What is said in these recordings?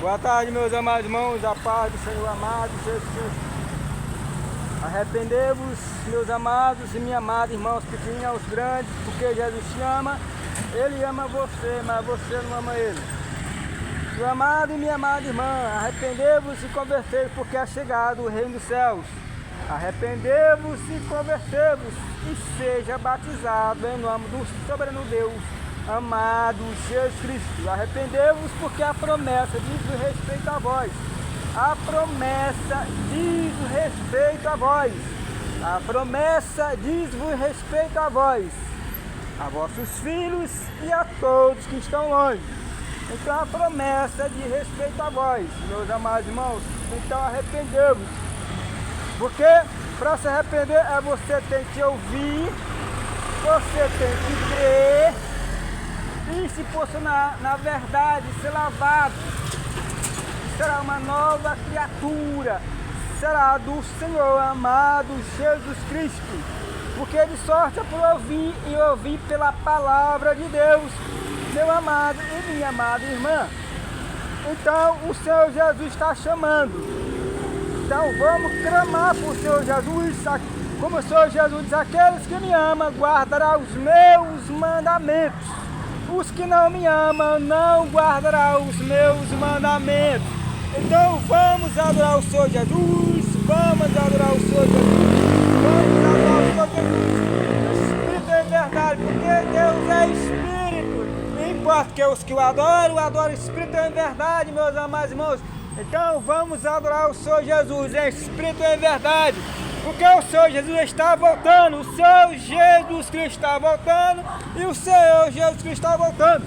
Boa tarde, meus amados irmãos, a paz do Senhor amado, Jesus Cristo. Arrependei-vos, meus amados e minha amada, irmãos pequenos aos grandes, porque Jesus te ama. Ele ama você, mas você não ama ele. Meu amado e minha amada irmã, arrependei-vos e convertei, porque é chegado o reino dos céus. Arrependei-vos e convertei-vos e seja batizado em nome do soberano Deus amado Jesus Cristo. Arrependei-vos, porque a promessa diz o respeito a vós. A promessa diz o respeito a vós. A promessa diz o respeito a vós, a vossos filhos e a todos que estão longe. Então a promessa diz respeito a vós, meus amados irmãos. Então arrependei-vos. Porque para se arrepender você tem que ouvir, você tem que crer e se posicionar na verdade, ser lavado. Será uma nova criatura, será do Senhor amado Jesus Cristo. Porque de sorte é por ouvir e ouvir pela palavra de Deus, meu amado e minha amada irmã. Então o Senhor Jesus está chamando. Então vamos clamar por Senhor Jesus, como o Senhor Jesus diz: aqueles que me amam guardarão os meus mandamentos. Os que não me amam não guardarão os meus mandamentos. Então vamos adorar o Senhor Jesus, vamos adorar o Senhor Jesus, vamos adorar o Senhor Jesus. Espírito é verdade, porque Deus é Espírito. Não importa que os que o adoram, Espírito é verdade, meus amados irmãos. Então vamos adorar o Senhor Jesus em Espírito e em verdade, porque o Senhor Jesus está voltando, o Senhor Jesus Cristo está voltando e o Senhor Jesus Cristo está voltando.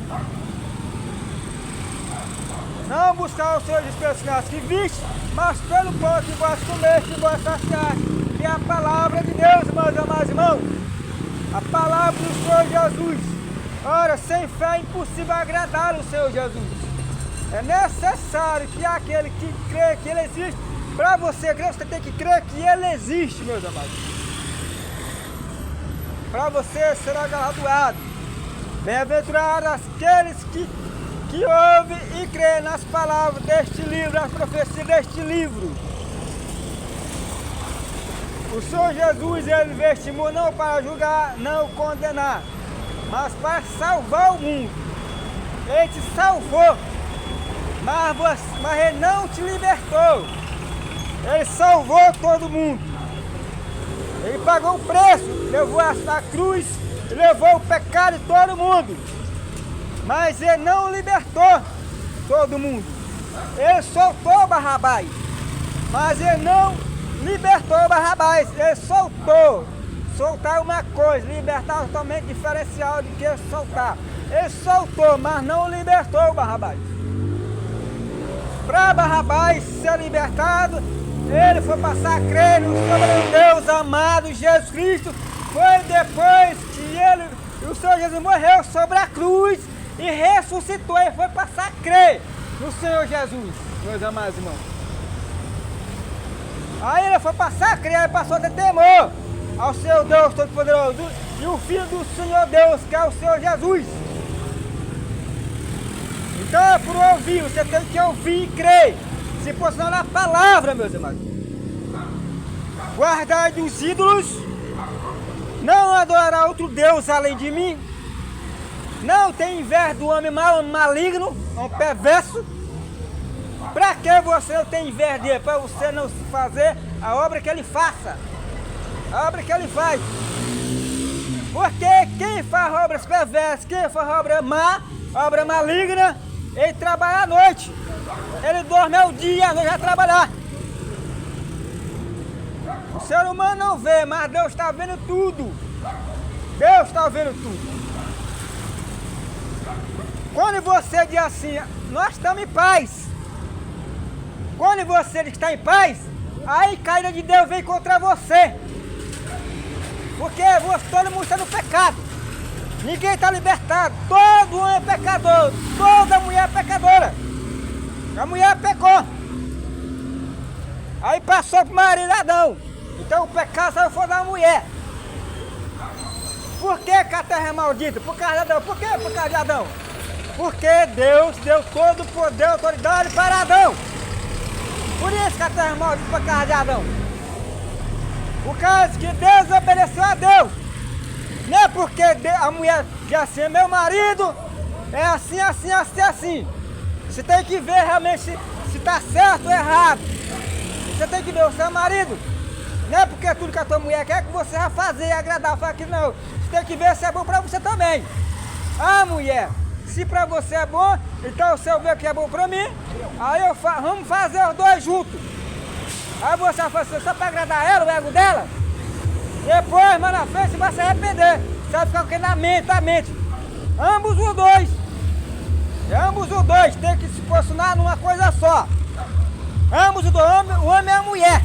Não buscar o Senhor Jesus pelos sinais que viste, mas pelo pão que vós comeste e vós saciaste, que é a palavra de Deus, meus amados irmãos. A palavra do Senhor Jesus. Ora, sem fé é impossível agradar o Senhor Jesus. É necessário que aquele que crê que Ele existe, para você crer, você tem que crer que Ele existe, meus amados. Para você será galardoado. Bem-aventurados aqueles que ouvem e creem nas palavras deste livro, nas profecias deste livro. O Senhor Jesus, Ele veio este mundo não para julgar, não condenar, mas para salvar o mundo. Ele te salvou. Mas Ele não te libertou. Ele salvou todo mundo. Ele pagou o preço, levou a cruz, levou o pecado de todo mundo. Mas Ele não libertou todo mundo. Ele soltou Barrabás, mas Ele não libertou Barrabás. Ele soltou. Soltar uma coisa, libertar é totalmente diferencial de que soltar. Ele soltou, mas não libertou Barrabás. Para Barrabás ser libertado, ele foi passar a crer no soberano Deus amado Jesus Cristo. Foi depois que o Senhor Jesus morreu sobre a cruz e ressuscitou. Ele foi passar a crer no Senhor Jesus, meus amados irmãos. Aí ele foi passar a crer, ele passou a ter temor ao seu Deus Todo-Poderoso e o Filho do Senhor Deus, que é o Senhor Jesus. Então é por ouvir, você tem que ouvir e crer, se posicionar na palavra, meus amados. Guardai dos ídolos, não adorará outro Deus além de mim. Não tem inveja do homem maligno, um perverso. Para que você não tem inveja dele? Para você não fazer a obra que ele faça, a obra que ele faz. Porque quem faz obras perversas, quem faz obra má, obra maligna, ele trabalha à noite. Ele dorme ao dia, à noite vai trabalhar. O ser humano não vê, mas Deus está vendo tudo. Deus está vendo tudo. Quando você diz assim, nós estamos em paz. Quando você diz que está em paz, aí a caída de Deus vem contra você. Porque todo mundo está no pecado. Ninguém está libertado. Todo homem é pecador. Toda mulher é pecadora. A mulher pecou. Aí passou para o marido Adão. Então o pecado saiu fora da mulher. Por que a terra é maldita? Por causa de Adão. Por que por causa de Adão? Porque Deus deu todo o poder e autoridade para Adão. Por isso que a terra maldita para casa de Adão. Por causa que Deus obedeceu a Deus. Não é porque a mulher diz assim, meu marido é assim, assim, assim, assim. Você tem que ver realmente se está certo ou errado. Você tem que ver o seu marido. Não é porque tudo que a tua mulher quer que você vai fazer e agradar, falar que não. Você tem que ver se é bom para você também. Ah, mulher, se para você é bom, então se eu ver que é bom para mim, aí vamos fazer os dois juntos. Aí você vai fazer só para agradar ela, o ego dela. Depois, mais na frente, você vai se arrepender. Você vai ficar com aquilo na mente. Ambos os dois. Ambos os dois tem que se posicionar numa coisa só. Ambos os dois, o homem e a mulher.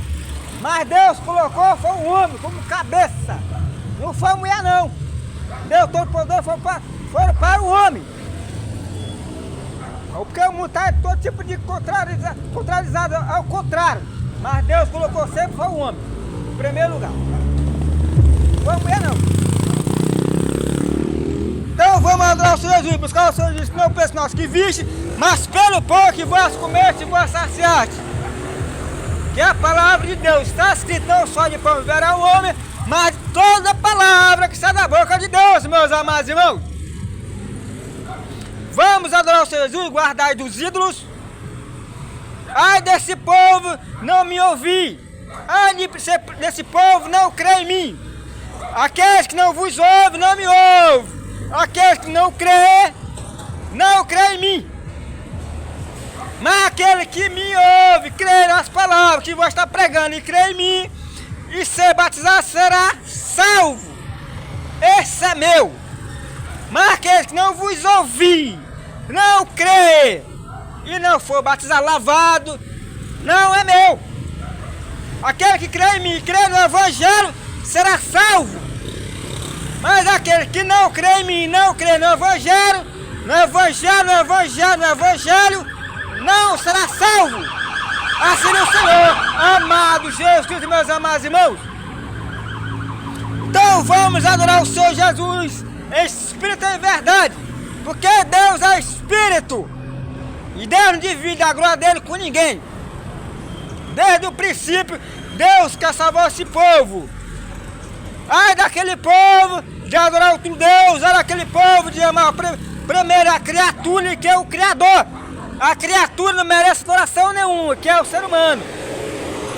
Mas Deus colocou, foi o homem como cabeça. Não foi a mulher não. Deus todo poder foi para o homem. Porque o mundo está todo tipo de contrarizado ao contrário. Mas Deus colocou sempre foi o homem. Em primeiro lugar. Não foi a mulher não. Então vamos adorar o Senhor Jesus, buscar o Senhor Jesus, não penso nós que viste, mas pelo pão que vós comeste e vós saciaste. Que a palavra de Deus está escrita não só de pão viverá o homem, mas de toda palavra que sai da boca de Deus, meus amados irmãos. Vamos adorar o Senhor Jesus, guardai dos ídolos. Ai desse povo não me ouvir. Ai desse povo não crê em mim. Aqueles que não vos ouvem, não me ouvem. Aqueles que não crê em mim. Mas aquele que me ouve, crê nas palavras que vou estar pregando e crê em mim, e ser batizado será salvo. Esse é meu. Mas aquele que não vos ouvir, não crê, e não for batizado, lavado, não é meu. Aquele que crê em mim, crê no Evangelho, será salvo. Mas aquele que não crê em mim, não crê no Evangelho, não será salvo. Assim é o Senhor, amado Jesus Cristo, meus amados irmãos. Então vamos adorar o Senhor Jesus, Espírito e verdade, porque Deus é Espírito, e Deus não divide a glória dele com ninguém. Desde o princípio, Deus quer salvar esse povo. Ai daquele povo de adorar outro Deus, ai daquele povo de amar primeiro a criatura, que é o Criador. A criatura não merece adoração nenhuma, que é o ser humano.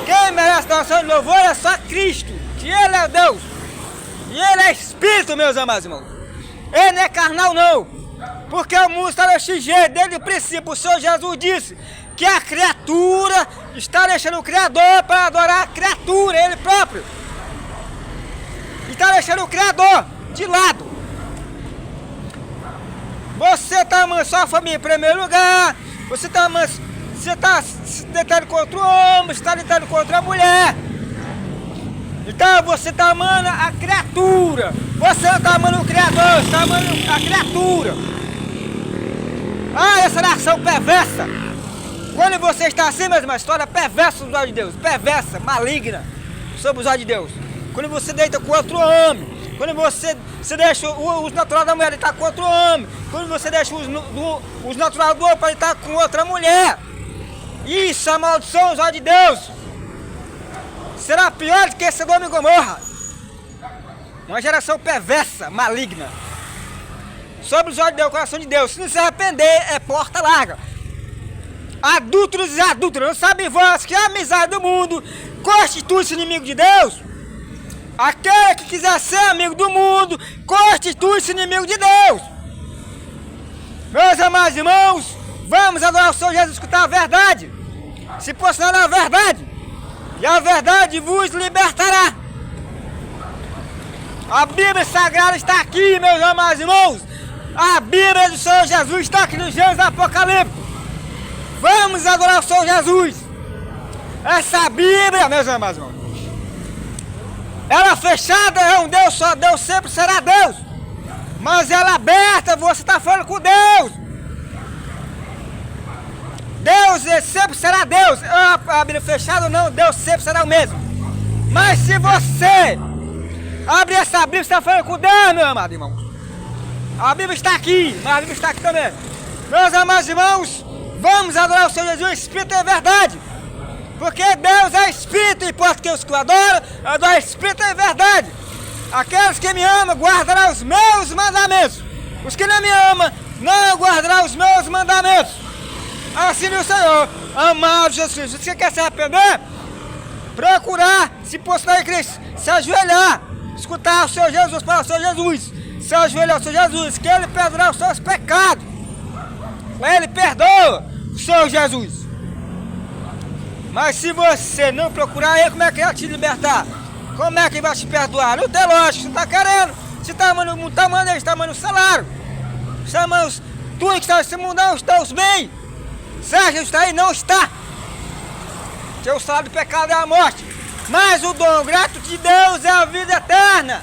Quem merece adoração e louvor é só Cristo, que Ele é Deus. E Ele é Espírito, meus amados irmãos. Ele não é carnal não, porque o mundo está desse jeito, desde o princípio. O Senhor Jesus disse que a criatura está deixando o Criador para adorar a criatura, Ele próprio. Está deixando o Criador de lado. Você está amando sua família em primeiro lugar. Você está se deitando contra o homem, você está deitando contra a mulher. Então você está amando a criatura. Você não está amando o Criador, você está amando a criatura. Ah, essa nação perversa. Quando você está assim, meus irmãos, história perversa dos olhos de Deus. Perversa, maligna, sob os olhos de Deus. Quando você deita com outro homem. Quando você deixa o uso natural da mulher deitar com outro homem. Quando você deixa o uso natural do homem para deitar com outra mulher. Isso é maldição aos olhos de Deus. Será pior do que Sodoma e Gomorra. Uma geração perversa, maligna. Sobre os olhos de Deus, o coração de Deus. Se não se arrepender, é porta larga. Adúlteros e adúlteras, não sabem vós que a amizade do mundo constitui-se inimigo de Deus? Aquele que quiser ser amigo do mundo, constitui-se inimigo de Deus. Meus amados irmãos, vamos adorar o Senhor Jesus, escutar a verdade, se posicionar na verdade, e a verdade vos libertará. A Bíblia Sagrada está aqui, meus amados irmãos. A Bíblia do Senhor Jesus está aqui no Gênesis Apocalipse. Vamos adorar o Senhor Jesus. Essa Bíblia, meus amados irmãos, ela fechada é um Deus só, Deus sempre será Deus. Mas ela aberta, você está falando com Deus. Deus sempre será Deus. A Bíblia fechada ou não, Deus sempre será o mesmo. Mas se você abrir essa Bíblia, você está falando com Deus, meu amado irmão. A Bíblia está aqui, mas a Bíblia está aqui também. Meus amados irmãos, vamos adorar o Senhor Jesus, Espírito é verdade. Porque Deus é Espírito, e importa que os que o adoram, adoram Espírito é verdade. Aqueles que me amam guardarão os meus mandamentos. Os que não me amam não guardarão os meus mandamentos. Assim diz o Senhor, amado Jesus. Você quer se arrepender? Procurar se postrar em Cristo, se ajoelhar, escutar o Senhor Jesus, para o Senhor Jesus, se ajoelhar ao Senhor Jesus, que Ele perdoará os seus pecados. Ele perdoa o Senhor Jesus. Mas se você não procurar Ele, como é que Ele vai te libertar? Como é que Ele vai te perdoar? Não tem lógica, você está querendo. Você está mandando, Ele está mandando salário. Está mandando tudo que está nesse mundo, não está os bens. Será que está aí? Não está. Porque o salário do pecado é a morte. Mas o dom grato de Deus é a vida eterna.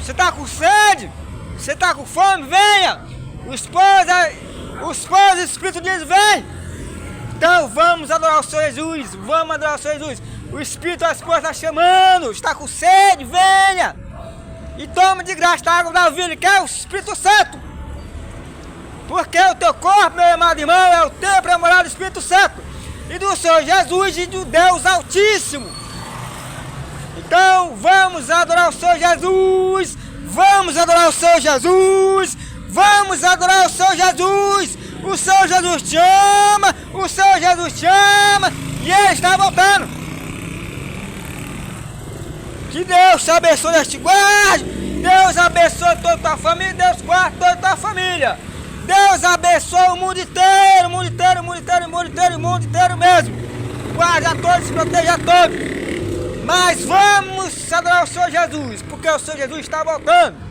Você está com sede? Você está com fome? Venha! O esposo do Espírito diz, vem! Então vamos adorar o Senhor Jesus. Vamos adorar o Senhor Jesus. O Espírito da esposa está chamando. Está com sede? Venha! E toma de graça a água da vida, que é o Espírito Santo. Porque o teu corpo, meu amado irmão, é o templo, é a morada do Espírito Santo. E do Senhor Jesus e do Deus Altíssimo. Então vamos adorar o Senhor Jesus. Vamos adorar o Senhor Jesus. Vamos adorar o Senhor Jesus. O Senhor Jesus te ama. O Senhor Jesus te ama. E Ele está voltando. Que Deus te abençoe, Deus te guarde. Deus abençoe toda a tua família. Deus guarde toda a tua família. Deus abençoe o mundo inteiro, o mundo inteiro, o mundo inteiro, o mundo inteiro, o mundo inteiro mesmo. Guarde a todos, proteja a todos. Mas vamos adorar o Senhor Jesus, porque o Senhor Jesus está voltando.